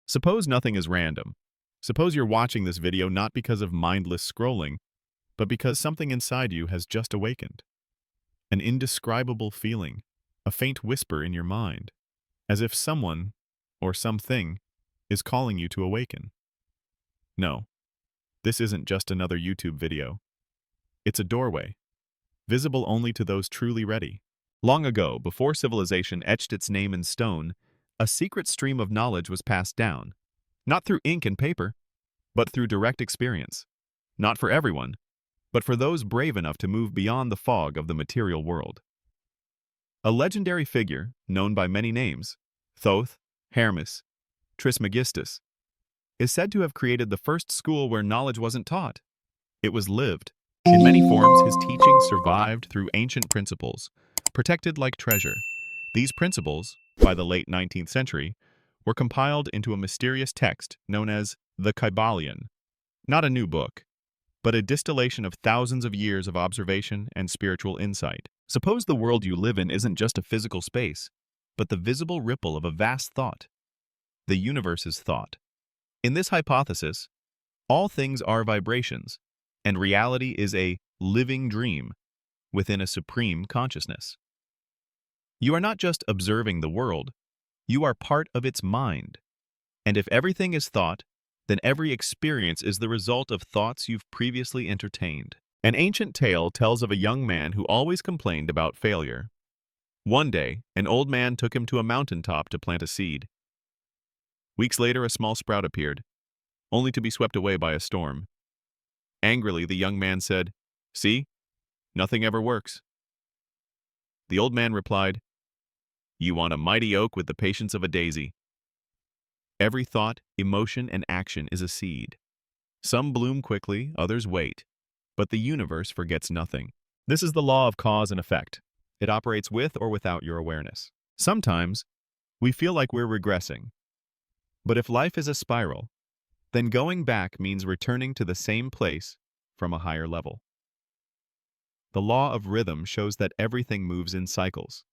Suppose nothing is random. Suppose you're watching this video not because of mindless scrolling, but because something inside you has just awakened. An indescribable feeling, a faint whisper in your mind, as if someone, or something, is calling you to awaken. No, this isn't just another YouTube video. It's a doorway, visible only to those truly ready. Long ago, before civilization etched its name in stone, a secret stream of knowledge was passed down, not through ink and paper, but through direct experience. Not for everyone, but for those brave enough to move beyond the fog of the material world. A legendary figure, known by many names, Thoth, Hermes, Trismegistus, is said to have created the first school where knowledge wasn't taught. It was lived. In many forms, his teachings survived through ancient principles, protected like treasure. These principles, by the late 19th century, were compiled into a mysterious text known as the Kybalion. Not a new book, but a distillation of thousands of years of observation and spiritual insight. Suppose the world you live in isn't just a physical space, but the visible ripple of a vast thought, the universe's thought. In this hypothesis, all things are vibrations, and reality is a living dream within a supreme consciousness. You are not just observing the world, you are part of its mind. And if everything is thought, then every experience is the result of thoughts you've previously entertained. An ancient tale tells of a young man who always complained about failure. One day, an old man took him to a mountaintop to plant a seed. Weeks later, a small sprout appeared, only to be swept away by a storm. Angrily, the young man said, "See, nothing ever works." The old man replied, "You want a mighty oak with the patience of a daisy." Every thought, emotion, and action is a seed. Some bloom quickly, others wait, but the universe forgets nothing. This is the law of cause and effect. It operates with or without your awareness. Sometimes, we feel like we're regressing. But if life is a spiral, then going back means returning to the same place from a higher level. The law of rhythm shows that everything moves in cycles.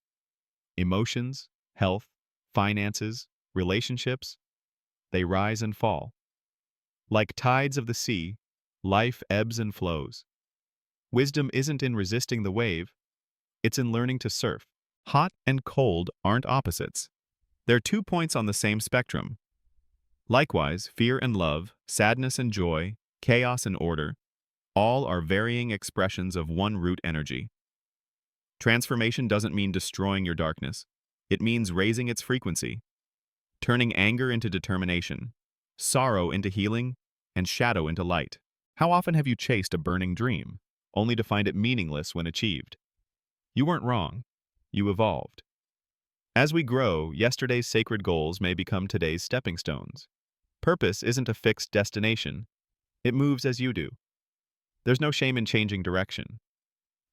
Emotions, health, finances, relationships, they rise and fall. Like tides of the sea, life ebbs and flows. Wisdom isn't in resisting the wave, it's in learning to surf. Hot and cold aren't opposites. They're 2 points on the same spectrum. Likewise, fear and love, sadness and joy, chaos and order, all are varying expressions of one root energy. Transformation doesn't mean destroying your darkness. It means raising its frequency, turning anger into determination, sorrow into healing, and shadow into light. How often have you chased a burning dream, only to find it meaningless when achieved? You weren't wrong. You evolved. As we grow, yesterday's sacred goals may become today's stepping stones. Purpose isn't a fixed destination. It moves as you do. There's no shame in changing direction.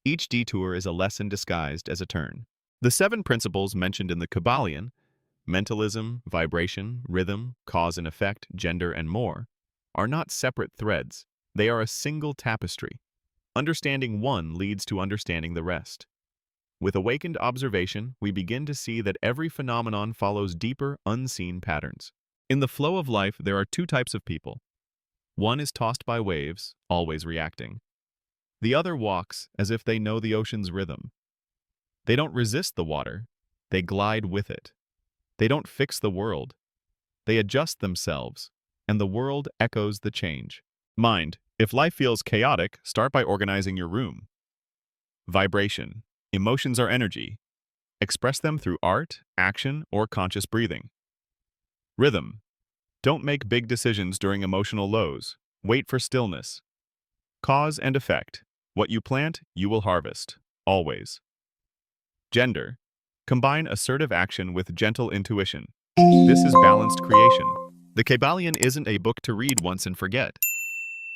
Each detour is a lesson disguised as a turn. The 7 principles mentioned in the Kybalion, mentalism, vibration, rhythm, cause and effect, gender, and more, are not separate threads. They are a single tapestry. Understanding one leads to understanding the rest. With awakened observation, we begin to see that every phenomenon follows deeper, unseen patterns. In the flow of life, there are 2 types of people. One is tossed by waves, always reacting. The other walks as if they know the ocean's rhythm. They don't resist the water, they glide with it. They don't fix the world, they adjust themselves, and the world echoes the change. Mind, if life feels chaotic, start by organizing your room. Vibration. Emotions are energy. Express them through art, action, or conscious breathing. Rhythm. Don't make big decisions during emotional lows. Wait for stillness. Cause and effect. What you plant, you will harvest. Always. Gender. Combine assertive action with gentle intuition. This is balanced creation. The Kybalion isn't a book to read once and forget.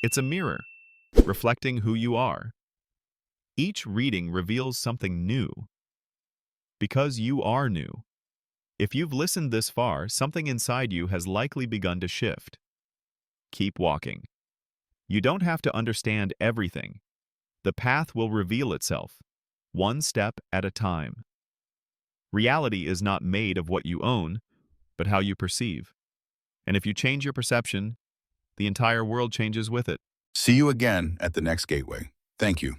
It's a mirror, reflecting who you are. Each reading reveals something new. Because you are new. If you've listened this far, something inside you has likely begun to shift. Keep walking. You don't have to understand everything. The path will reveal itself, one step at a time. Reality is not made of what you own, but how you perceive. And if you change your perception, the entire world changes with it. See you again at the next gateway. Thank you.